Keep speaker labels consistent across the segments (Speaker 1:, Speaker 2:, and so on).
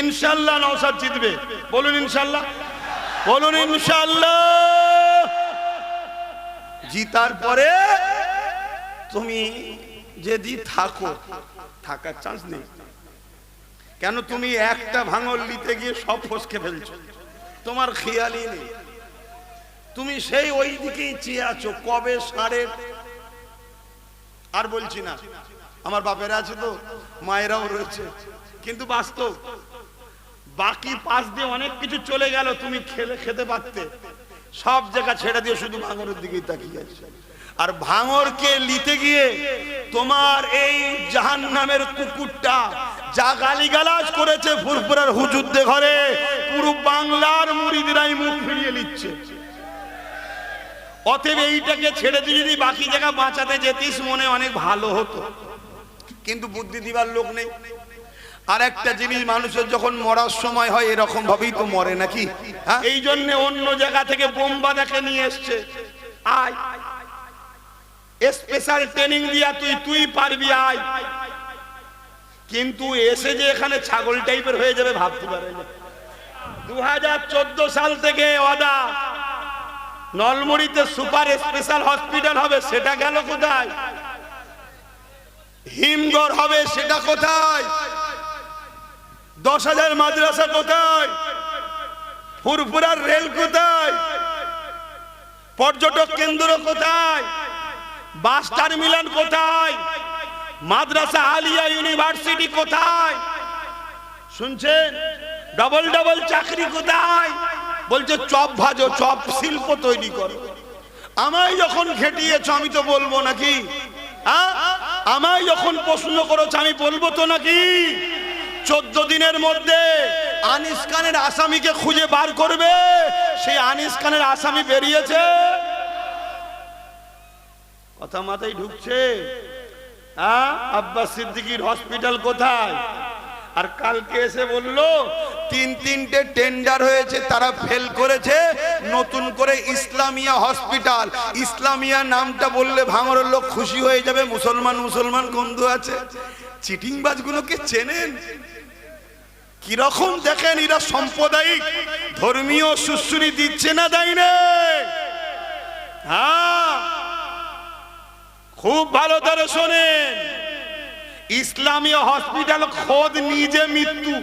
Speaker 1: ইনশাআল্লাহ নওশাদ জিতবে। বলুন ইনশাআল্লাহ, বলুন ইনশাআল্লাহ। জিতার পরে তুমি যদি থাকো, থাকার চান্স নেই। কেন? তুমি একটা ভাঙল নিতে গিয়ে সব ফসকে ফেলছো, তোমার খেয়ালই নেই। তুমি সেই ওই দিকেই চেয়ে আছো কবে সাড়ে। আর বলছি না, আমার বাপেরা আছে তো, মায়েরাও রয়েছে, কিন্তু বাস্তব বাকি পাশ দিয়ে অনেক কিছু চলে গেল, তুমি খেতে পারতে, সব জায়গা ছেড়ে দিয়ে শুধু ভাঙরের দিকেই তাকিয়ে আছে। আর ভাঙরকে নিতে গিয়ে তোমার এই জাহান্নামের কুকুরটা যা গালিগালাজ করেছে ফুরফুরার হুজুরদের ঘরে, পুরো বাংলার মুরিদরাই মুখ ফিরিয়ে নিচ্ছে। অতএব এইটাকে ছেড়ে দিয়ে যদি বাকি জায়গা বাঁচাতে যেতিস মনে অনেক ভালো হতো, কিন্তু বুদ্ধি দিবার লোক নেই। আর একটা জিনিস, মানুষের যখন মরার সময় হয় এরকম ভাবেই তো মরে নাকি? এই জন্য অন্য জায়গা থেকে বোম্বা দেখে নিয়ে এসছে, আয় স্পেশাল ট্রেনিং দিয়া তুই পারবি আয়। কিন্তু এসে যে এখানে ছাগল টাইপের হয়ে যাবে ভাবতে পারে না। 2014 সাল থেকে ওয়াদা নলমুড়িতে সুপার স্পেশাল হসপিটাল হবে, সেটা গেল কোথায়? হিমঘর হবে, সেটা কোথায়? 10,000 মাদ্রাসা কোথায়? ফুরফুরার রেল কোথায়? পর্যটক কেন্দ্র কোথায়? বাস টার্মিনাল কোথায়? মাদ্রাসা আলিয়া ইউনিভার্সিটি কোথায়? শুনছেন? ডবল ডবল চাকরি কোথায়? বলছে চপ ভাজো, চপ শিল্প তৈরি করো। আমায় যখন ঘেটিয়েছ আমি তো বলবো নাকি? আমায় যখন প্রশ্ন করেছ আমি বলবো তো নাকি? 14 দিনের মধ্যে আনিস খানের আসামিকে খুঁজে বার করবে, সেই আনিস খানের আসামি বেরিয়েছে। কথা মাথায় ঢুকছে? আব্বাস সিদ্দিকীর হসপিটাল কোথায়? আর কালকে এসে বললো 3টে টেন্ডার হয়েছে, তারা ফেল করেছে, নতুন করে ইসলামিয়া হসপিটাল। ইসলামিয়া নামটা বললে ভাঙরের লোক খুশি হয়ে যাবে। মুসলমান মুসলমান বন্ধু আছে। চিটিংবাজগুলোকে চেনেন কিরকম? দেখেন এরা সাম্প্রদায়িক ধর্মীয় সুশ্রী দিচ্ছে না, দেয় না? হ্যাঁ, খুব ভালো করে শোনেন। ইসলামিয়া হসপিটাল খোদ নিজে মৃত্যু,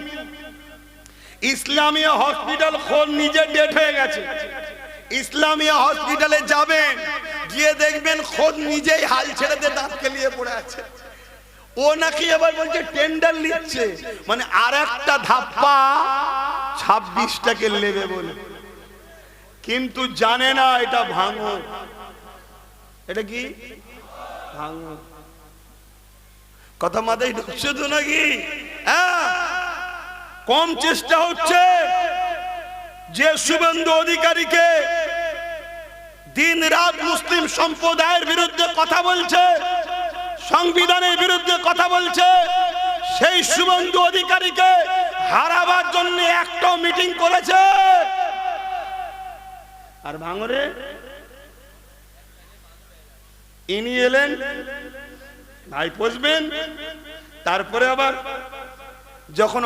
Speaker 1: ইসলামিয়া হসপিটাল খোদ নিজে ডেট হয়ে গেছে। ইসলামিয়া হসপিটালে যাবেন, গিয়ে দেখবেন খোদ নিজেই হাল ছেড়ে দিয়ে দাঁত কেলিয়ে পড়ে আছে। ও নাকি আবার বলছে টেন্ডার নিচ্ছে, মানে আর একটা ধাপ্পা 26 টাকে নেবে বলে, কিন্তু জানে না এটা ভাঙর। এটা কি ভাঙর? কথা মাথায় ঢুকছে তো নাকি? কম চেষ্টা হচ্ছে যে শুভেন্দু অধিকারীকে দিন রাত মুসলিম সম্প্রদায়ের বিরুদ্ধে কথা বলছে, সংবিধানের বিরুদ্ধে কথা বলছে, সেই শুভেন্দু অধিকারীকে হারাবার জন্য একটা মিটিং করেছে। আর ভাঙরে ইনি এলেন, ভাই বসবেন, তারপরে আবার যখন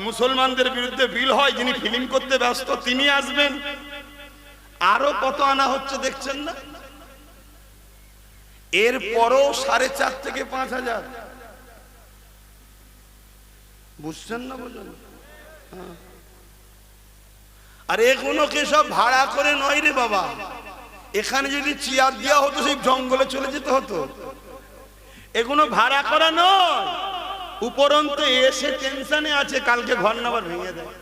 Speaker 1: মুসলমানদের বিরুদ্ধে বিল হয়, যিনি ফিল্ম করতে ব্যস্ত তিনি আসবেন। আরো কত আনা হচ্ছে দেখছেন না? এরপরও 4.5 থেকে 5,000। বুঝছেন না? বলুন। আর এগুলোকে সব ভাড়া করে নয় রে বাবা। এখানে যদি চেয়ার দেওয়া হতো সেই জঙ্গলে চলে যেতে হতো। এগুলো ভাড়া করা নয়। উপরন্তু এসে টেনশনে আছে কালকে ঘর নাবার ভেঙে দেয়।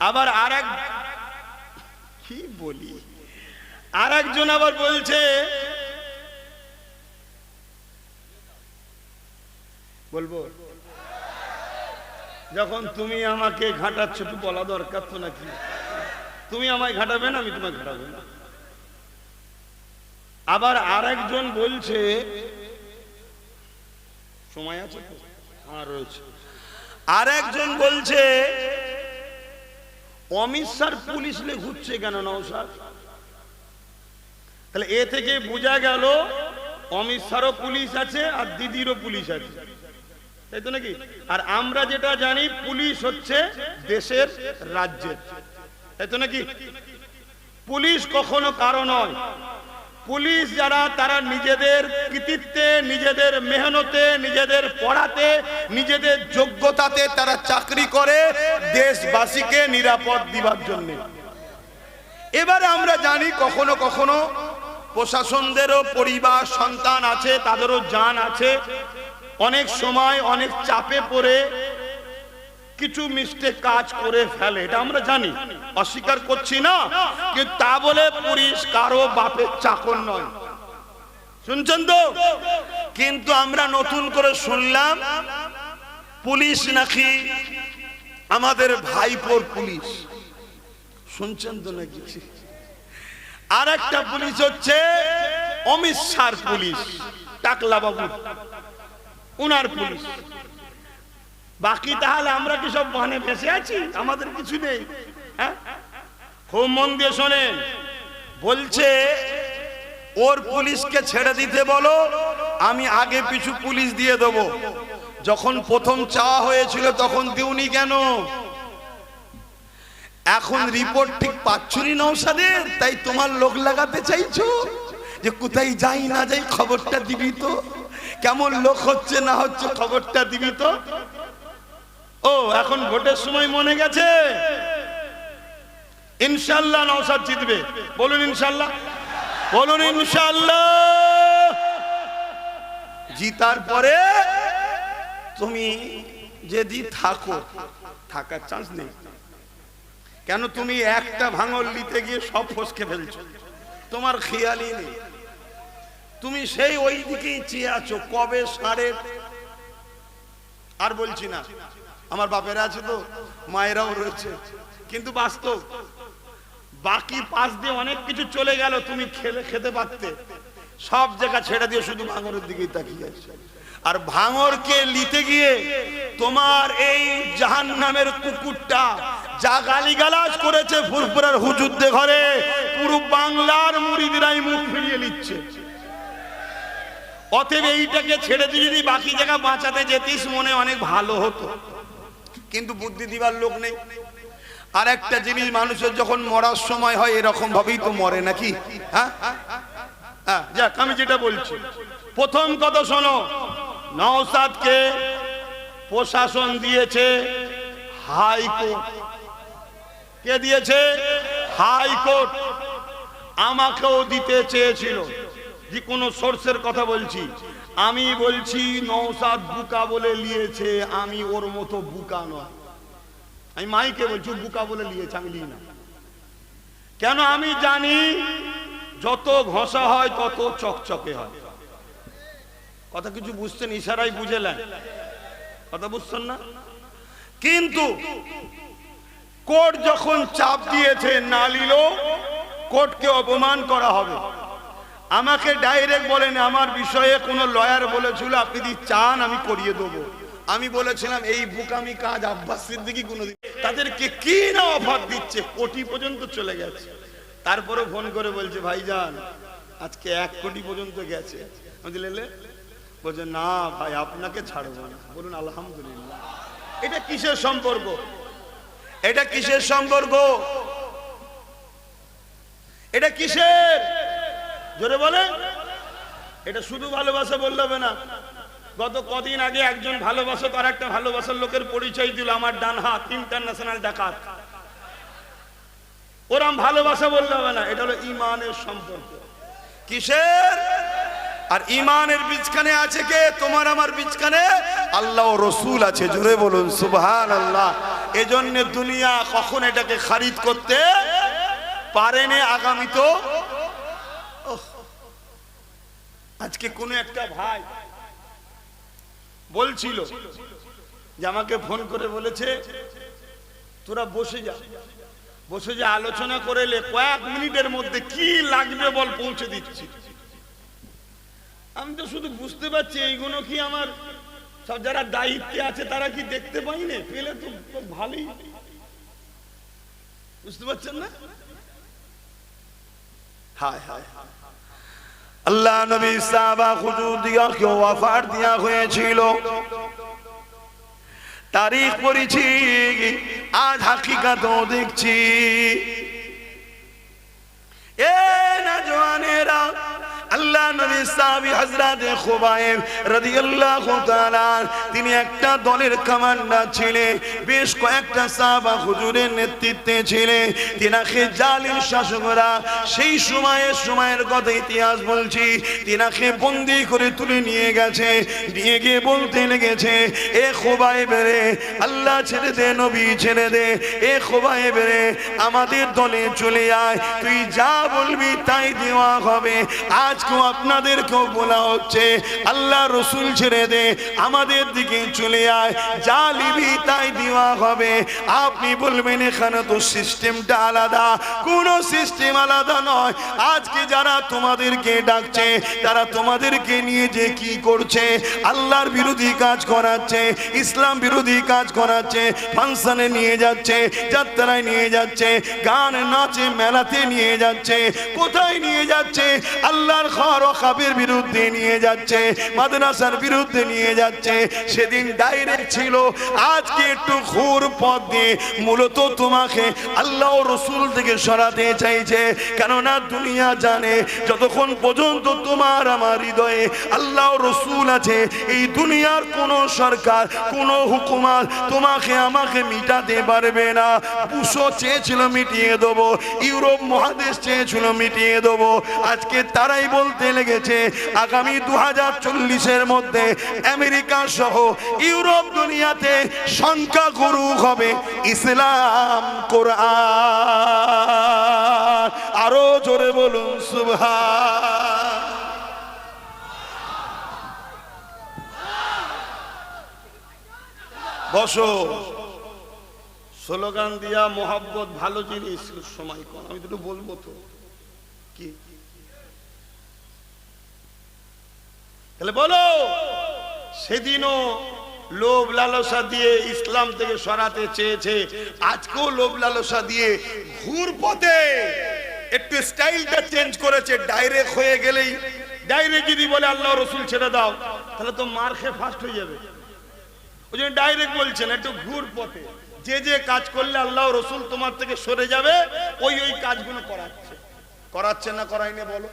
Speaker 1: আবার আরেক কি বলি, আরেকজন আবার বলছে, বলবো যখন তুমি আমাকে ঘাটাচ্ছ তো বলা দরকার তো নাকি? তুমি আমায় ঘাটাবে না, আমি তোমায় ঘাটাবো না। আবার আরেকজন বলছে, সময় আছে তো? আর রয়েছে। আরেকজন বলছে অমিত শাহ পুলিশ নিয়ে ঘুরছে কেন নওশাদ? তাহলে এ থেকে বোঝা গেল অমিত শাহরও পুলিশ আছে আর দিদিরও পুলিশ আছে। তাই তো নাকি? আর আমরা যেটা জানি পুলিশ হচ্ছে দেশের রাজ্যের, তাই তো নাকি? পুলিশ কখনো কারো নয়। পুলিশ যারা, তারা নিজেদের কৃতিত্বে, নিজেদের মেহনতে, নিজেদের পড়াতে, নিজেদের যোগ্যতাতে তারা চাকরি করে দেশবাসীকে নিরাপদ দিবার জন্য। এবারে আমরা জানি কখনো কখনো প্রশাসনদেরও পরিবার সন্তান আছে, তাদেরও জান আছে, অনেক সময় অনেক চাপে পড়ে কিছু মিস্টেক কাজ করে ফেলে, এটা আমরা জানি, অস্বীকার করছি না, কিন্তু তা বলে পুলিশ কারো বাপের চাকর নয়। শুনছেন তো? কিন্তু আমরা নতুন করে শুনলাম পুলিশ নাকি আমাদের ভাইপোর পুলিশ। শুনছেন তো নাকি? আর একটা পুলিশ হচ্ছে অমিত শাহর পুলিশ, টাকলা বাবু উনার পুলিশ। বাকি তাহলে আমরা কি সব বানে ভেসে আছি? আমাদের কিছু নেই। হ্যাঁ, খুব মন দিয়ে শোনেন। বলছে ওর পুলিশকে ছেড়ে দিতে বলো, আমি আগে পিছু পুলিশ দিয়ে দেবো। যখন প্রথম চাওয়া হয়েছিল তখন দিউনি কেন? এখন রিপোর্ট ঠিক পাচ্ছনি নওশাদের, তাই তোমার লোক লাগাতে চাইছো যে কোথায় যাই না যাই খবরটা দিবি তো, কেমন লোক হচ্ছে না হচ্ছে খবরটা দিবি তো। ও এখন ভোটের সময় মনে গেছে? ইনশাআল্লাহ নওশাদ জিতবে। বলুন ইনশাআল্লাহ, বলুন ইনশাআল্লাহ। জিতার পরে তুমি যদি থাকো, থাকার চান্স নেই। কেন? তুমি একটা ভাঙল নিতে গিয়ে সব ফসকে ফেলছো, তোমার খেয়ালই নেই। তুমি সেই ওই দিকেই চেয়ে আছো কবে সাড়ে। আর বলছি না, আমার বাপেরা আছে তো, মায়েরাও রয়েছে, কিন্তু বাস্তব বাকি পাশ দিয়ে অনেক কিছু চলে গেল, তুমি খেতে পারতে, সব জায়গা ছেড়ে দিয়ে শুধু ভাঙরের দিকেই তাকিয়ে আছে। আর ভাঙরকে নিতে গিয়ে তোমার এই জাহান্নামের কুকুরটা যা গালিগালাজ করেছে ফুরফুরার হুজুরদের ঘরে, পুরো বাংলার মুরিদরাই মুখ ফিরিয়ে নিচ্ছে। অতএব এইটাকে ছেড়ে দিয়ে যদি বাকি জায়গা বাঁচাতে যেতিস মনে অনেক ভালো হতো, কিন্তু বুদ্ধি দিবার লোক নেই। আর একটা জিনিস, মানুষের যখন মরার সময় হয় এরকম ভাবেই তো মরে নাকি? হ্যাঁ, যাক আমি যেটা বলছি, প্রথম কথা শোনো, নওশাদকে প্রশাসন দিয়েছে হাইকোর্ট। কে দিয়েছে? হাইকোর্ট। আমাকেও দিতে চেয়েছিল, যে কোনো সোর্সের কথা বলছি, আমি বলছি নওশাদ বুকা বলে নিয়েছে, আমি ওর মতো বুকা নয়। আমি মাইকে বলছি বুকা বলে নিয়েছে, আমি নিই না। কেন? আমি জানি যত ঘষা হয় তত চকচকে হয়। কথা কিছু বুঝছেন? ইশারাই বুঝেলেন, কথা বুঝছেন না? কিন্তু কোর্ট যখন চাপ দিয়েছে না নিল, কোর্টকে অপমান করা হবে। আমাকে ডাইরেক্ট বলেন, আমার বিষয়ে কোন লয়ার বলেছিল আপনি যদি চান আমি করিয়ে দেবো। আমি বলেছিলাম এই বুকামি কাজ আব্বাস সিদ্দিকী কোনোদিন, তাদেরকে কি না অফার দিচ্ছে, কোটি পর্যন্ত চলে গেছে। তারপরে ফোন করে বলছে ভাইজান আজকে 1 কোটি পর্যন্ত গেছে। বলছে না ভাই আপনাকে ছাড়বো না। বলুন আলহামদুলিল্লাহ। এটা কিসের সম্পর্ক? এটা কিসের সম্পর্ক? এটা কিসের? জোরে বলে। এটা শুধু ভালোবাসা বললে হবে না। গত কদিন আগে একজন ভালোবাসা তার একটা ভালোবাসার লোকের পরিচয় দিল, আমার ডান হাত, ইন্টারন্যাশনাল ডাকাত। ওরম ভালোবাসা বললে হবে না, এটা হলো ইমানের সম্পর্ক। কিসের? আর ইমানের বীজখানে আছে কে? তোমার আমার বীজখানে আল্লাহ ও রসুল আছে। জোরে বলুন সুবহানাল্লাহ। এজন্য দুনিয়া কখন এটাকে খারিদ করতে পারেনি, আগামী তো। আজকে কোন একটা ভাই বলছিল যে আমাকে ফোন করে বলেছে তোরা বসে যা, বসে যা, আলোচনা করে কয়েক মিনিটের মধ্যে কি লাগবে বল পৌঁছে দিচ্ছি। আমি তো শুধু বুঝতে পারছি এইগুলো কি আমার সব যারা দায়িত্বে আছে তারা কি দেখতে পাই না? পেলে তো ভালোই, বুঝতে পারছেন না? হায় হায়, আল্লাহ নবী সাহাবা হুজুর দিয়াকে ওয়াফাত দিয়া হয়েছিল। তারিখ পড়েছি, আজ হাকিকাতও দেখছি। এ নওজওয়ানেরা, আল্লাহ নবী সাহাবী হযরত খুবাইব রাদিয়াল্লাহু তাআলা, তিনি একটা দলের কমান্ডার ছিলেন, বেশ কয়েকটা সাহাবা হুজুরের নেতৃত্বে ছিলেন। তিনাকে জালিম শাসকরা সেই সময়ের কথা ইতিহাস বলছি, তিনাকে বন্দী করে তুলে নিয়ে গেছে। নিয়ে গিয়ে বলতে লেগেছে, এ খুবাইব রে, আল্লাহ ছেড়ে দে, নবী ছেড়ে দে। এ খুবাইব রে, আমাদের দলে চলে আয়, তুই যা বলবি তাই দেওয়া হবে। আজকেও আপনাদেরকেও বলা হচ্ছে, আল্লাহ রসুল ছেড়ে দে, আমাদের দিকে চলে আয়, যা লিবি তাই দেওয়া হবে। আপনি বলবেন এখানে তো সিস্টেমটা আলাদা। কোন সিস্টেম আলাদা নয়। আজকে যারা তোমাদেরকে ডাকছে, তারা তোমাদেরকে নিয়ে যে কি করছে, আল্লাহর বিরোধী কাজ করাচ্ছে, ইসলাম বিরোধী কাজ করাচ্ছে, ফাংশনে নিয়ে যাচ্ছে, যাত্রায় নিয়ে যাচ্ছে, গান নাচে মেলাতে নিয়ে যাচ্ছে। কোথায় নিয়ে যাচ্ছে? আল্লাহর খর ও খাবের বিরুদ্ধে নিয়ে যাচ্ছে, মাদ্রাসার বিরুদ্ধে নিয়ে যাচ্ছে। সেদিন ডাইরেক্ট ছিল, আজকে একটু ঘুর পথ দিয়ে মূলত তোমাকে আল্লাহ ও রসুল থেকে সরাতে চাইছে। কেননা দুনিয়া জানে, যতক্ষণ পর্যন্ত তোমার আমার হৃদয়ে আল্লাহ ও রসুল আছে, এই দুনিয়ার কোন সরকার, কোন হুকুমত তোমাকে আমাকে মিটাতে পারবে না। বুশো চেয়েছিল মিটিয়ে দেবো, ইউরোপ মহাদেশ চেয়েছিল মিটিয়ে দেবো। আজকে তারাই বলতে লেগেছে, আগামী 2040-এর মধ্যে আমেরিকা সহ ইউরোপ দুনিয়াতে সংখ্যাগুরু হবে ইসলাম, কোরআন। আরো জোরে বলুন সুবহান। বসো, স্লোগান দিয়া মোহাব্বত ভালো জিনিস, সময় কম, আমি দুটো বলবো তো কি, তাহলে বলো। সেদিনও লোভ লালসা দিয়ে ইসলাম থেকে সরাতে চেয়েছে, আজকেও লোভ লালসা দিয়ে ঘুর পথে একটু স্টাইলটা চেঞ্জ করেছে। ডাইরেক্ট হয়ে গেলেই, ডাইরেক্ট যদি বলে আল্লাহ রসুল ছেড়ে দাও, তাহলে তো মার খেয়ে ফার্স্ট হয়ে যাবে। ওই জন্য ডাইরেক্ট বলছেন, একটু ঘুর পথে যে যে কাজ করলে আল্লাহ রসুল তোমার থেকে সরে যাবে, ওই ওই কাজগুলো করাচ্ছে না করাইনি বলো?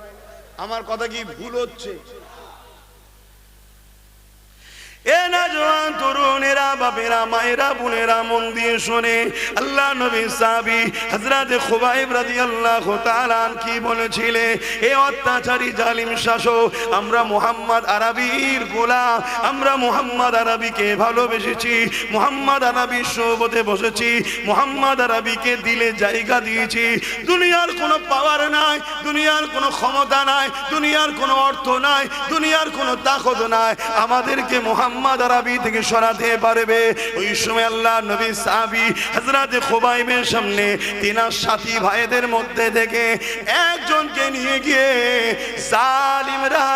Speaker 1: আমার কথা কি ভুল হচ্ছে? এ নওজওয়ান তরুণেরা, বাপেরা, মায়েরা, বোনেরা, মন দিয়ে শোনে। আল্লাহ নবী সাহাবী হযরত খুবাইব রাদিয়াল্লাহু তাআলা কি বলেছিলেন? এ অত্যাচারী জালিম শাসক, আমরা মুহাম্মদ আরবীর গোলাম, আমরা মুহাম্মদ আরবীকে ভালোবেসেছি, মুহাম্মদ আরবীর সোহবতে বসেছি, মুহাম্মদ আরবীকে দিলে জায়গা দিয়েছি। দুনিয়ার কোনো পাওয়ার নাই, দুনিয়ার কোনো ক্ষমতা নাই, দুনিয়ার কোনো অর্থ নাই, দুনিয়ার কোনো তাকত নাই আমাদেরকে মুহাম্মদ আরবী থেকে সরাতে পারবে। ওই সময় আল্লাহ নবী সাহাবী হযরত খুবাইবের সামনে তিনার সাথী ভাইদের মধ্যে থেকে একজনকে নিয়ে গিয়ে জালিমরা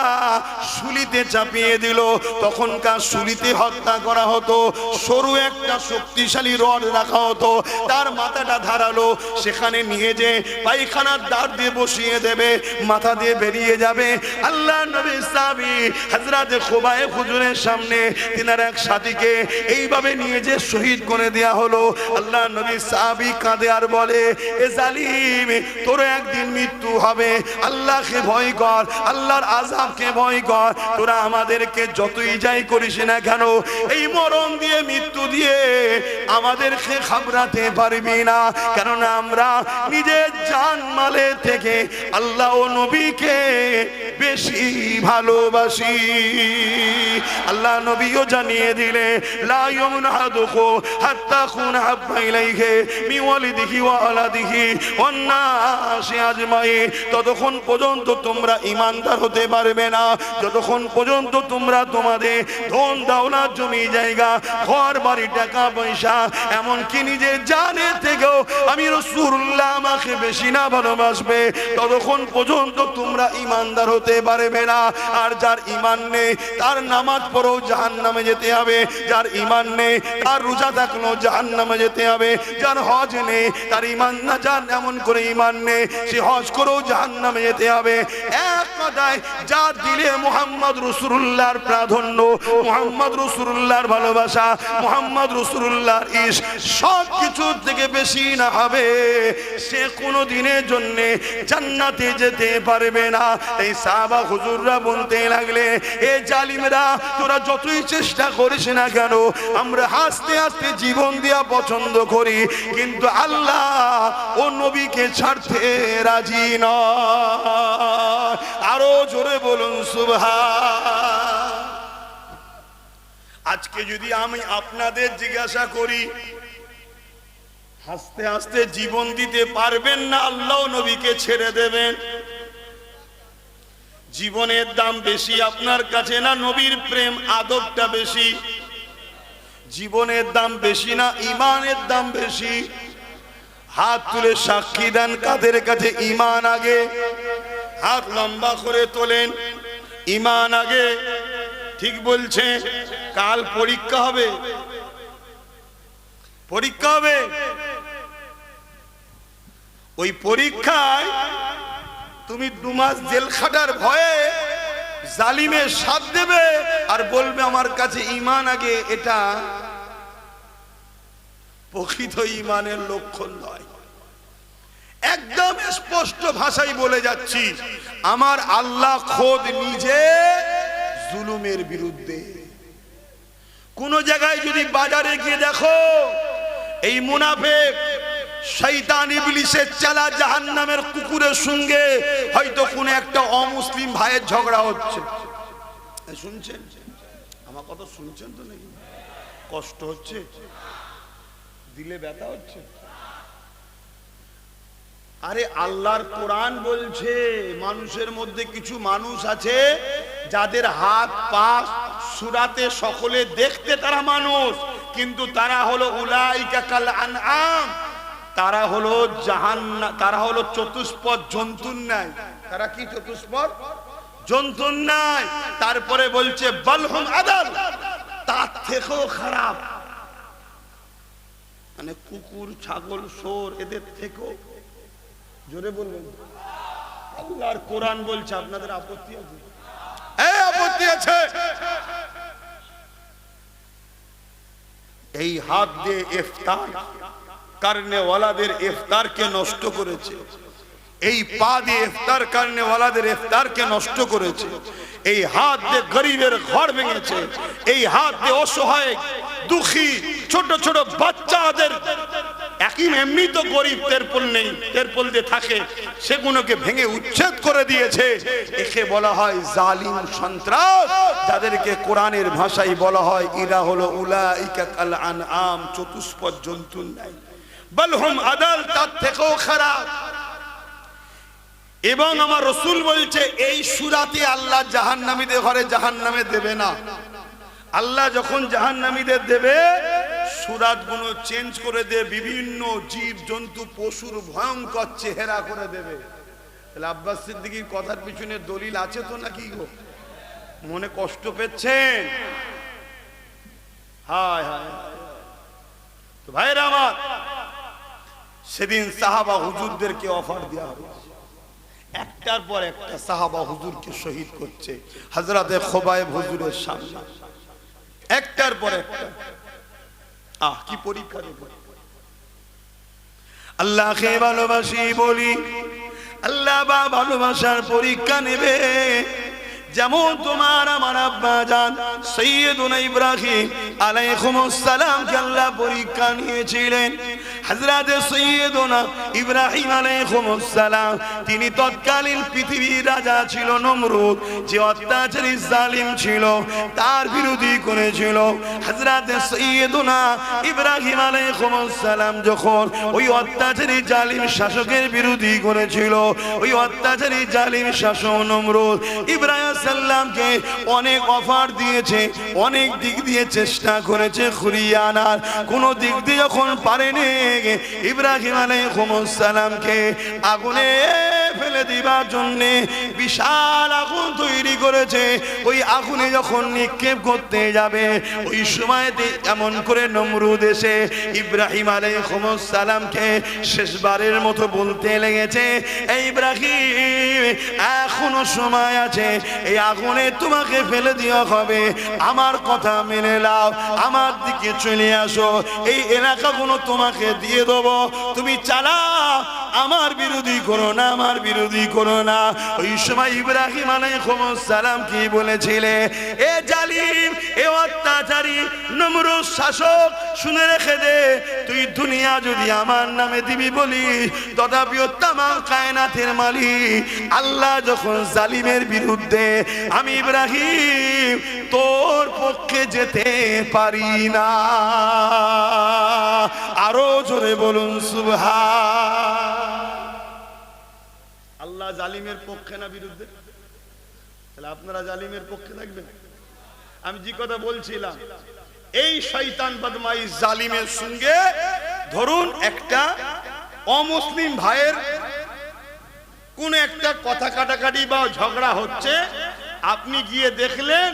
Speaker 1: শুলিতে চাপিয়ে দিল। তখনকার শুলিতে হত্যা করা হতো, সরু একটা শক্তিশালী রড রাখা হতো, তার মাথাটা ধারালো, সেখানে নিয়ে যে পায়খানার দ্বার দিয়ে বসিয়ে দেবে, মাথা দিয়ে বেরিয়ে যাবে। আল্লাহ নবী সাহাবী হযরত খুবাইব হুজুরের সামনে তিনার এক সাথীকে এইভাবে নিয়ে যে শহীদ করে দেয়া হলো। আল্লাহ নবী সাহাবী কাঁদে আর বলে, এ জালিম, তোর একদিন মৃত্যু হবে, আল্লাহকে ভয় কর, আল্লাহর আযাবকে ভয় কর। তোরা আমাদেরকে যতই যাই করিস না কেন, এই মরণ দিয়ে, মৃত্যু দিয়ে আমাদেরকে ঘাবড়াতে পারবি না। কেননা আমরা নিজের জান মালের থেকে আল্লাহ ও নবীকে বেশি ভালোবাসি। আল্লাহ নবীও জানিয়ে দিলে, লা ইউনহাদুকু হাত্তা কুনা হাব্বা ইলাইহি মিন ওয়ালিদিহি ওয়া আলাদিহি ওয়ান নাসি আজমাইন। ততক্ষণ পর্যন্ত তোমরা ঈমানদার হতে পারবে না, যতক্ষণ পর্যন্ত তোমরা তোমাদের ধন দৌলত, জমি জায়গা, ঘর বাড়ি, টাকা পয়সা, এমনকি নিজের জানের থেকেও আমি রাসূলুল্লাহ আমাকে বেশি না ভালোবাসবে, ততক্ষণ পর্যন্ত তোমরা ঈমানদার হতে করতে পারবে না। আর যার ঈমান নেই তার নামাজ পড়েও জাহান্নামে যেতে হবে, যার ঈমান নেই তার রোজা থাকলেও জাহান্নামে যেতে হবে, যার হজ নেই তার ঈমান না, যার এমন করে ঈমান নেই সে হজ করেও জাহান্নামে যেতে হবে। এক কথায় যার দিলে মুহাম্মদ রাসূলুল্লাহর প্রাধান্য, মুহাম্মদ রাসূলুল্লাহর ভালোবাসা, মুহাম্মদ রাসূলুল্লাহর ইশক সব কিছুর থেকে বেশি না হবে, সে কোনো দিনের জন্য জান্নাতে যেতে পারবে না। এই সাহাবা হুজুররা বলতে লাগলে, এ জালিমরা তোরা যতই চেষ্টা করিস না কেন, আমরা হাসতে হাসতে জীবন দেওয়া পছন্দ করি, কিন্তু আল্লাহ ও নবীকে ছাড়তে রাজি নয়। আরো জোরে বলুন সুবহান। আজকে যদি আমি আপনাদের জিজ্ঞাসা করি, হাসতে হাসতে জীবন দিতে পারবেন না আল্লাহ নবীকে ছেড়ে দেবেন? জীবনের দাম বেশি আপনার কাছে না নবীর প্রেম আদবটা বেশি? জীবনের দাম বেশি না ঈমানের দাম বেশি? হাত তুলে সাক্ষী দেন কাদের কাছে ঈমান আগে? হাত লম্বা করে তোলেন। ঈমান আগে, ঠিক বলছে। কাল পরীক্ষা হবে, পরীক্ষা হবে। ওই পরীক্ষায় তুমি 2 মাস জেল খাটার ভয়ে জালিমের সাথ দেবে আর বলবে আমার কাছে ঈমান আগে, এটা প্রকৃত ঈমানের লক্ষণ নয়। একদম স্পষ্ট ভাষায় বলে যাচ্ছি, আমার আল্লাহ খোদ নিজে জুলুমের বিরুদ্ধে। কোন জায়গায় যদি বাজারে গিয়ে দেখো এই মুনাফিক শয়তান ইবলিসের চালা জাহান্নামের কুকুরের সঙ্গে হয়তো কোন একটা অমুসলিম ভাইয়ের ঝগড়া হচ্ছে, শুনছেন আমার কথা? শুনছেন তো নাকি? কষ্ট হচ্ছে, দিলে ব্যথা হচ্ছে? আরে আল্লাহর কোরআন বলছে মানুষের মধ্যে কিছু মানুষ আছে যাদের হাত পা সূরাতে সকলে দেখতে তারা মানুষ, কিন্তু তারা হলো উলাইকা কাল আনআম, তারা হলো জাহান্নাম, তারা হলো চতুষ্পদ জন্তুর ন্যায়। তারা কি চতুষ্পদ জন্তুর ন্যায়? তারপরে বলছে বালহুম আদাল, তার থেকেও খারাপ। মানে কুকুর ছাগল শোর এদের থেকেও। জোরে বলবেন। আল্লাহর কোরআন বলছে। আপনাদের আপত্তি আছে? আপত্তি আছে? এই হাত দিয়ে ইফতার करने वालाদের ইফতারকে নষ্ট করেছে, এই পা দিয়ে ইফতার करने वालाদের ইফতারকে নষ্ট করেছে, এই হাত দিয়ে গরিবের ঘর ভেঙেছে, এই হাত দিয়ে অসহায় দুঃখী ছোট ছোট বাচ্চাদের, একই এমনি তো গরিব তেরপল নেই, তেরপল দিয়ে থাকে, সেগুলোকে ভেঙে উচ্ছেদ করে দিয়েছে। একে বলা হয় জালিম সন্ত্রাস, যাদেরকে কোরআনের ভাষায় বলা হয় ইরা হলো উলাইকা কাল আনআম, চতুষ্পদ জন্তুর ন্যায়। বালহুম আদাল, তার থেকেও খারাপ। এবং আমার রাসূল বলছে এই সূরাতে আল্লাহ জাহান্নামীদের ঘরে জাহান্নামে দেবে না। আল্লাহ যখন জাহান্নামীদের দেবে সূরাতগুলো চেঞ্জ করে দেবে, বিভিন্ন জীব জন্তু পশুর ভয়ঙ্কর চেহারা করে দেবে। তাহলে আব্বাস সিদ্দিকীর কথার পিছনে দলিল আছে তো নাকি গো? মনে কষ্ট পেচ্ছেন? হায় হায়। তো ভাইরা আমার, সেদিন সাহাবা হুজুরদেরকে অফার দেওয়া হয়েছে, একটার পর একটা সাহাবা হুজুরকে শহীদ করছে হযরতে খুবাইব হুজুরের সামনে, একটার পর একটা। কি পরীক্ষা দেব! আল্লাহকে ভালোবাসি বলি, আল্লাহ বা ভালোবাসার পরীক্ষা নেবে। যেমন তোমার আমার আব্বা জান সৈয়দুনা ইব্রাহিম আলাইহিস সালাম কে আল্লাহ পরীক্ষা নিয়েছিলেন। হযরত সৈয়দুনা ইব্রাহিম আলাইহিস সালাম তিনি তৎকালীন পৃথিবীর রাজা ছিল নমরুদ, যে অত্যাচারী জালিম ছিল, তার বিরোধী করেছিল। হযরত সৈয়দুনা ইব্রাহিম আলাইহিস সালাম যখন ওই অত্যাচারী জালিম শাসকের বিরোধী করেছিল, ওই অত্যাচারী জালিম শাসক নমরুদ ইব্রাহিম সাল্লামকে অনেক অফার দিয়েছে, অনেক দিক দিয়ে চেষ্টা করেছে ঘুরিয়ে আনার, কোন দিক দিয়ে যখন পারেনি ইব্রাহিম আলাইহিস সালামকে আগুনে ফেলে ফেলে দিবার জন্য বিশাল আগুন তৈরি করেছে। ওই আগুনে যখন নিক্ষেপ করতে যাবে ওই সময়তে এমন করে নমরুদ এসে ইব্রাহিম আলাইহিস সালামকে শেষবারের মতো বলতে লেগেছে, এই ইব্রাহিম এখনো সময় আছে, এই আগুনে তোমাকে ফেলে দেওয়া হবে, আমার কথা মেনে নাও, আমার দিকে চলে আসো, এই এলাকাগুলো তোমাকে দিয়ে দেবো, তুমি চালাও, আমার বিরোধী করো না, আমার বিরোধী করো না। ওই সময় ইব্রাহিম আলাইহিস সালাম কি বলেছিলে, এ জালিম, এ অত্যাচারী নমরুদ শাসক, শুনে রেখে দে, তুই দুনিয়া যদি আমার নামে দিবি বলি, তথাপিও তামাম কায়নাতের মালিক আল্লাহ যখন জালিমের বিরুদ্ধে, আমি ইব্রাহিম তোর পক্ষে যেতে পারি না। আরো জোরে বলুন সুবহান। আল্লাহ জালিমের পক্ষে না বিরুদ্ধে? তাহলে আপনারা জালিমের পক্ষে থাকবেন? আমি যে কথা বলছিলাম, এই শয়তান বদমাই জালিমের সঙ্গে ধরুন একটা অমুসলিম ভাইয়ের কোন একটা কথা কাটাকাটি বা ঝগড়া হচ্ছে, আপনি গিয়ে দেখলেন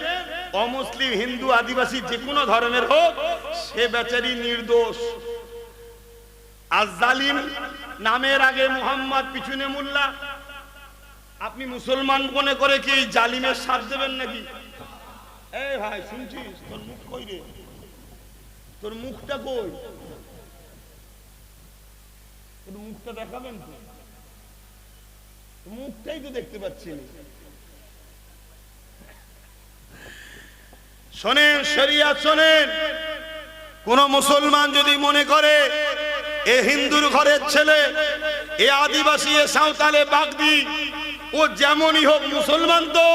Speaker 1: অমুসলিম, হিন্দু, আদিবাসী যে কোনো ধর্মের হোক, সে বেচারি নির্দোষ। আর জালিম নামের আগে মুহাম্মদ, পিছনে মোল্লা, আপনি মুসলমান মনে করে কি জালিমের সাথ দেবেন নাকি? এই ভাই শুনছিস, তোর মুখ কই রে? তোর মুখটা কই? তোর মুখটা দেখাবেন তো? মুখটাই তো দেখতে পাচ্ছি না। শোনেন, শরিয়াত শোনেন, কোন মুসলমান যদি মনে করে এ হিন্দুর ঘরের ছেলে, এ আদিবাসী, এ সাঁওতালে, বাগদি, ও যেমনই হোক মুসলমান তো,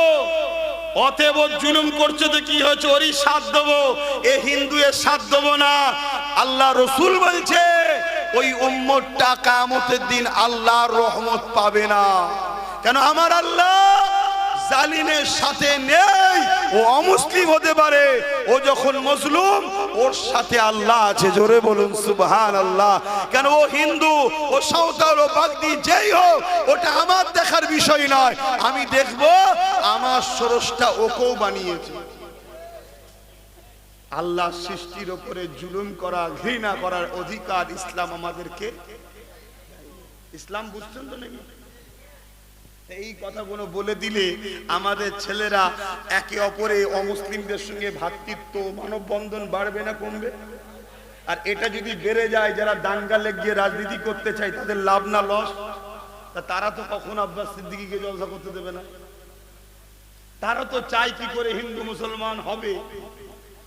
Speaker 1: অতএব জুলুম করছে তো কি হয়েছে, ওরই সাথ দেবো, এ হিন্দু এর সাথ দেবো না। আল্লাহ রসুল বলছে ওই উম্মতটা কিয়ামতের দিন আল্লাহর রহমত পাবে না। কেন? আমার আল্লাহ জালিমের সাথে নেই। ও অমুসলিম হতে পারে, ও যখন মজলুম ওর সাথে আল্লাহ আছে। জোরে বলুন সুবহানাল্লাহ। কেন? ও হিন্দু, ও সাঁওতাল, ও বাগদি, যেই হোক, ওটা আমার দেখার বিষয় নয়। আমি দেখব আমার স্রষ্টা ওকেও বানিয়েছে। আল্লাহ সৃষ্টির উপরে জুলুম করা, ঘৃণা করার অধিকার ইসলাম আমাদেরকে। ইসলাম বুঝছেন তো নাকি? এই কথাগুলো বলে দিলে আমাদের ছেলেরা একে অপরে অমুসলিমদের সঙ্গে ভ্রাতৃত্ব, মানববন্ধন বাড়বে না কমবে? আর এটা যদি বেড়ে যায়, যারা দাঙ্গা লেগে রাজনীতি করতে চায় তাদের লাভ না লস? তারা তো কখনো আব্বাস সিদ্দিকীকে জলসা করতে দেবে না। তারা তো চায় কি করে হিন্দু মুসলমান হবে।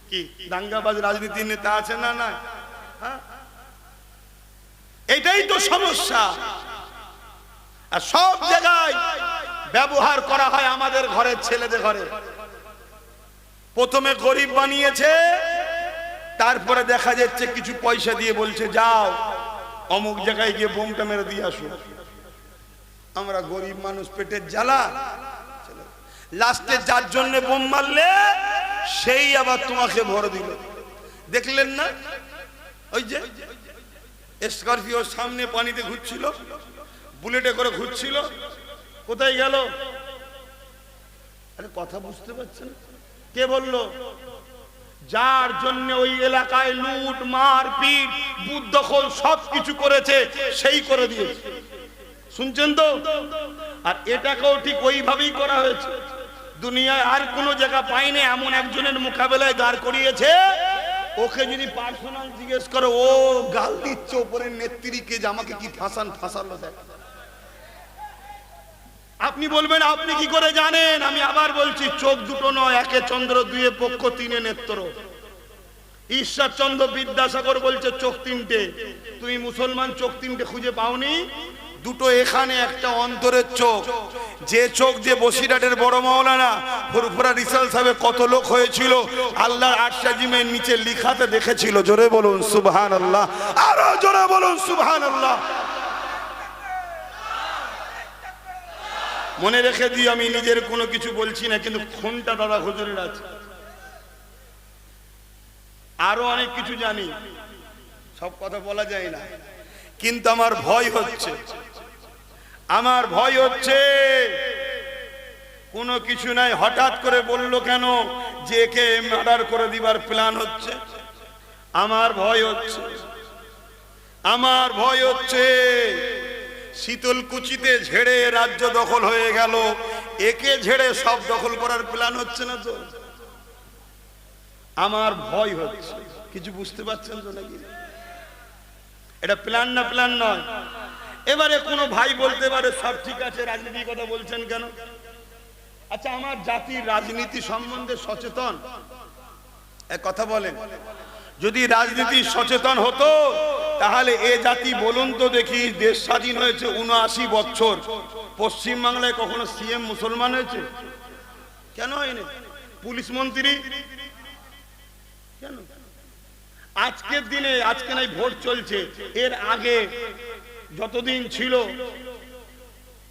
Speaker 1: কি দাঙ্গাবাজ রাজনীতির নেতা আছে না? না, হ্যাঁ, এটাই তো সমস্যা। আর সব জায়গায় ব্যবহার করা হয় আমাদের ঘরের ছেলেদের ঘরে। প্রথমে গরিব বানিয়েছে, তারপরে দেখা যাচ্ছে কিছু পয়সা দিয়ে বলছে যাও অমুক জায়গায় গিয়ে বোমটা মেরে দিয়ে আসো। আমরা গরিব মানুষ, পেটের জ্বালা, লাস্টে যার জন্য বোম মারলে সেই আবার তোমাকে ভর দিল। দেখলেন না ওই যে স্করপিওর সামনে পানিতে ঘুরছিল, বুলেটে করে ঘুরছিল, কোথায় গেল? আরে কথা বুঝতে পারছেন? কে বলল? যার জন্য ওই এলাকায় লুট, মার, পিট, বুথ দখল সবকিছু করেছে, সেই করে দিয়েছে। শুনছেন তো? আর এটাকেও ঠিক ওইভাবেই করা হয়েছে। দুনিয়ায় আর কোন জায়গা পাইনি এমন একজনের মোকাবেলায় দাঁড় করিয়েছে, ওকে যদি পার্সোনাল জিজ্ঞেস করো, ও গাল দিচ্ছে ওপরের নেত্রীকে যে আমাকে কি ফাঁসালো দেখ। আপনি বলবেন আপনি কি করে জানেন? আমি আবার বলছি, চোখ দুটো নয়, একে চন্দ্র, দুয়ে পক্ষ, তিনে নেত্র। ঈশ্বরচন্দ্র বিদ্যাসাগর বলছে চোখ তিনটে। তুমি মুসলমান চোখ তিনটে খুঁজে পাওনি? দুটো এখানে, একটা অন্তরের চোখ। যে চোখ যে বসিরহাটের বড় মাওলানা ফুরফুরা রিসাল সাহেব কত লোক হয়েছিল, আল্লাহর আরশ আজিমের নিচে লিখাতে দেখেছিল। জোরে বলুন সুবহানাল্লাহ, আরো জোরে বলুন সুবহানাল্লাহ। মনে রেখে দিই, আমি নিজের কোনো কিছু বলছি না, কিন্তু ফোনটা দাদা হুজুরের আছে। আরো অনেক কিছু জানি, সব কথা বলা যায় না, কিন্তু আমার ভয় হচ্ছে আমার ভয় হচ্ছে কোনো কিছু নাই, হঠাৎ করে বললো কেন যে একে মার্ডার করে দিবার প্ল্যান হচ্ছে। আমার ভয় হচ্ছে, আমার ভয় হচ্ছে শীতলকুচিতে ঝেড়ে রাজ্য দখল হয়ে গেল, একে ঝেড়ে সব দখল করার প্ল্যান হচ্ছে না তো? আমার ভয় হচ্ছে। কিছু বুঝতে পারছেন তো নাকি? এটা প্ল্যান না প্ল্যান নয়। এবারে কোনো ভাই বলতে পারে সব ঠিক আছে, রাজনীতির কথা বলছেন কেন? আচ্ছা, আমার জাতির রাজনীতি সম্বন্ধে সচেতন এক কথা বলেন। যদি রাজনীতি সচেতন হতো তাহলে এ জাতি বলুন তো দেখি, দেশ স্বাধীন হয়েছে ৭৯ বছর, পশ্চিম বাংলায় কখনো সিএম মুসলমান হয়েছে? কেন হয়নি? পুলিশ মন্ত্রী কেন? আজকের দিনে, আজকে নাই ভোট চলছে, এর আগে যতদিন ছিল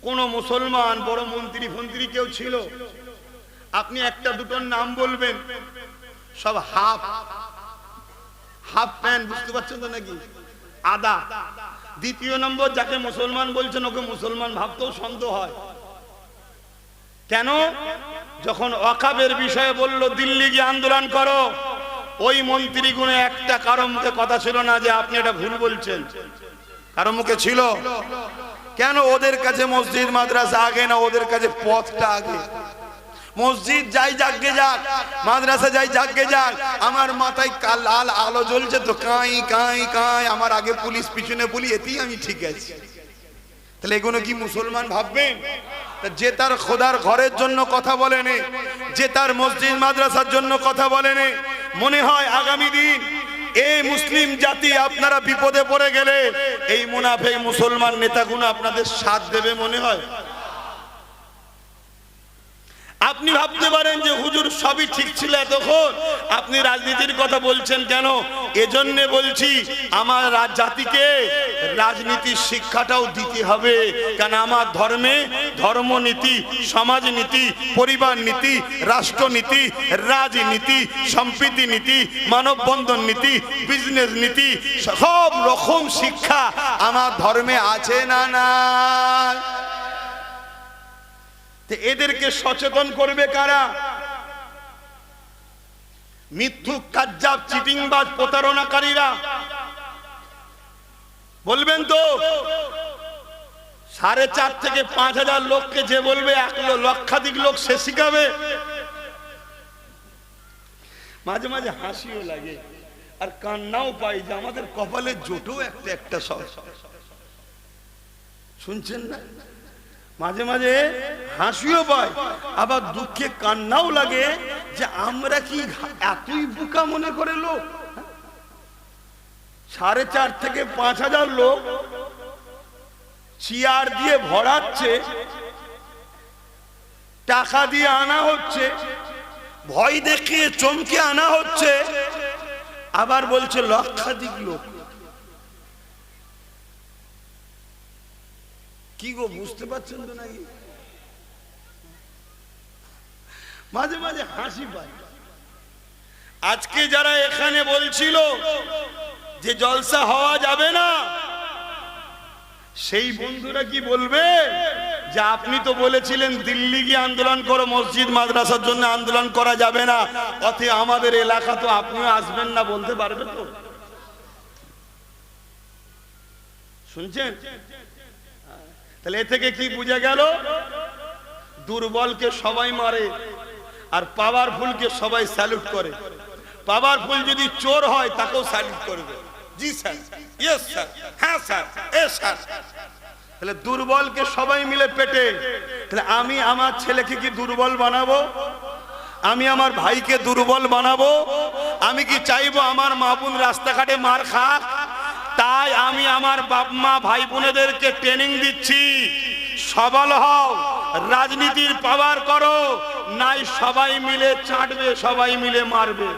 Speaker 1: কোন মুসলমান বড় মন্ত্রী ফন্ত্রী কেউ ছিল? আপনি একটা দুটোর নাম বলবেন, সব হাফ হাফ প্যান্ট, বুঝতে পারছেন তো নাকি? আদা। দ্বিতীয় নম্বর, যাকে মুসলমান বলছেন ওকে মুসলমান ভাবতেও সন্দেহ হয়। কেন? যখন ওয়াকফের বিষয়ে বলল দিল্লি গিয়ে আন্দোলন করো, ওই মন্ত্রীগুলো একটা কারো মুখে কথা ছিল না যে আপনি এটা ভুল বলছেন। কারো মুখে ছিল? কেন? ওদের কাছে মসজিদ মাদ্রাসা আগে না, ওদের কাছে পথটা আগে। মসজিদ যাই জাগে যাক, মাদ্রাসা যাই জাগে যাক, আমার মাথায় লাল আলো জ্বলছে তো কাই কাই কাই, আমার আগে পুলিশ পিছনে পুলিশ, এতেই আমি ঠিক আছি। তাহলে এগুলো কি মুসলমান ভাববেন? যে তার খোদার ঘরের জন্য কথা বলেনি, যে তার মসজিদ মাদ্রাসার জন্য কথা বলেনি, মনে হয় আগামী দিন এই মুসলিম জাতি আপনারা বিপদে পড়ে গেলে এই মুনাফিক মুসলমান নেতাগুলো আপনাদের সাথ দেবে মনে হয়? আপনি ভাবতে পারেন যে হুজুর সবই ঠিক ছিল এতক্ষণ, আপনি রাজনীতির কথা বলছেন কেন? এজন্য বলছি আমার জাতিকে রাজনীতির শিক্ষাটাও দিতে হবে। কারণ আমার ধর্মে ধর্মনীতি, সমাজনীতি, পরিবার নীতি, রাষ্ট্রনীতি, রাজনীতি, সম্প্রীতি নীতি, মানববন্ধন নীতি, বিজনেস নীতি, সব রকম শিক্ষা আমার ধর্মে আছে না না? এদেরকে সচেতন করবে কারা? মিথ্যুক, কাজ্জাব, চিটিংবাজ, প্রতারণাকারীরা। বলবেন তো 4.5 থেকে 5,000 লোককে যে বলবে 1 লক্ষাধিক লোক সে শিখাবে? মাঝে মাঝে হাসিও লাগে আর কান্নাও পাই যে আমাদের কপালে জোটও একটা একটা সব। শুনছেন না? মাঝে মাঝে হাসিও পায়, আবার দুঃখে কান্নাও লাগে যে আমরা কি এতই বোকা মনে করে লোক? 4.5 থেকে 5,000 লোক চেয়ার দিয়ে ভরাচ্ছে, টাকা দিয়ে আনা হচ্ছে, ভয় দেখিয়ে চমকে আনা হচ্ছে, আবার বলছে লক্ষাধিক লোক। কি গো, বুঝতে পারছেন তো নাকি? মাঝে মাঝে হাসি পায়। আজকে যারা এখানে বলছিল যে জলসা হওয়া যাবে না, সেই বন্ধুরা কি বলবে যে আপনি তো বলেছিলেন দিল্লি গিয়ে আন্দোলন করো, মসজিদ মাদ্রাসার জন্য আন্দোলন করা যাবে না, অতএব আমাদের এলাকা তো আপনিও আসবেন না, বলতে পারবে তো? শুনছেন? তাহলে এ থেকে কি বুঝা গেল? দুর্বলকে সবাই মারে আর পাওয়ারফুলকে সবাই স্যালুট করে। পাওয়ারফুল যদি চোর হয় তাকেও স্যালুট করবে, জি স্যার, ইয়েস স্যার, হ্যাঁ স্যার, এ স্যার। তাহলে দুর্বলকে সবাই মিলে পেটে। তাহলে আমি আমার ছেলেকে কি দুর্বল বানাবো? আমি আমার ভাইকে দুর্বল বানাবো? আমি কি চাইবো আমার মা বোন রাস্তাঘাটে মার খাক? তাই আমি আমার বাপ মা ভাই বোনেদেরকে ট্রেনিং দিচ্ছি, সবল হও, রাজনীতির পাওয়ার করো, নাই সবাই মিলে চাটবে, সবাই মিলে মারবে।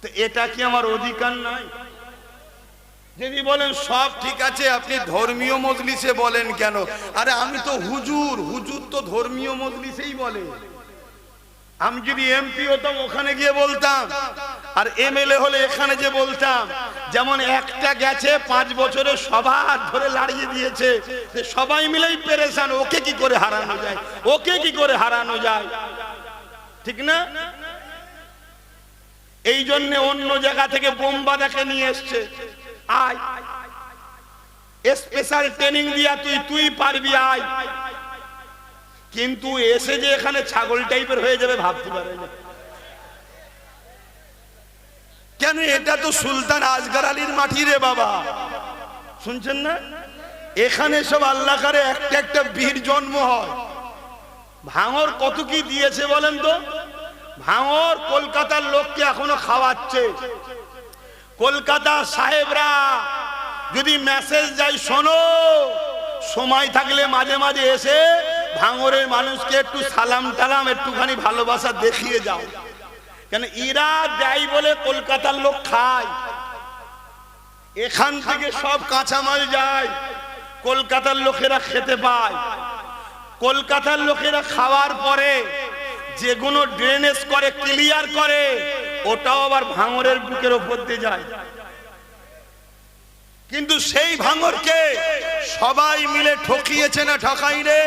Speaker 1: তো এটা কি আমার অধিকার নাই? যদি বলেন সব ঠিক আছে, আপনি ধর্মীয় মজলিসে বলেন কেন? আরে আমি তো হুজুর, হুজুর তো ধর্মীয় মজলিসেই বলে। আমি যদি এমপি হতাম ওখানে গিয়ে বলতাম, আর এমএলএ হলে এখানে যে বলতাম। যেমন একটা গেছে 5 বছরে সবার ধরে লাড়িয়ে দিয়েছে, সবাই মিলেই পেরেশান, ওকে কি করে হারানো যায়, ওকে কি করে হারানো যায়, ঠিক না? এই জন্য অন্য জায়গা থেকে বোম্বা দেখে নিয়ে এসছে, আয় স্পেশাল ট্রেনিং দিয়া তুই পারবি আয়। কিন্তু এসে যে এখানে ছাগল টাইপের হয়ে যাবে ভাবতে পারে না। কেন? এটা তো সুলতান আসগর আলীর মাটি রে বাবা, শুনছেন না? এখানে সব আল্লাহ করে একটা একটা বীর জন্ম হয়। ভাঙর কত কি দিয়েছে বলেন তো? ভাঙর কলকাতার লোককে এখনো খাওয়াচ্ছে। কলকাতার সাহেবরা যদি মেসেজ যায়, শোনো সময় থাকলে মাঝে মাঝে এসে ভাঙরের মানুষকে একটু সালাম টালাম, একটুখানি ভালোবাসা দেখিয়ে যাও। কেন? এরা দেয় বলে কলকাতার লোক খায়। এখান থেকে সব কাঁচামাল যায়, কলকাতার লোকেরা খেতে পায়। কলকাতার লোকেরা খাওয়ার পরে যেগুলো ড্রেনেজ করে, ক্লিয়ার করে, ওটাও আবার ভাঙরের বুকের উপর দিয়ে যায়। কিন্তু সেই ভাঙরকে সবাই মিলে ঠকিয়েছে না ঠকাই রে?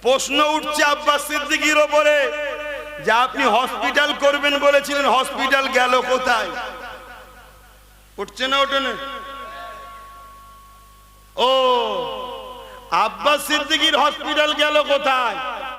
Speaker 1: প্রশ্ন উঠছে আব্বাস সিদ্দিকীর ওপরে যে আপনি হসপিটাল করবেন বলেছিলেন, হসপিটাল গেল কোথায়? উঠছে না? ওঠে না? ও আব্বাস সিদ্দিকীর হসপিটাল গেল কোথায়?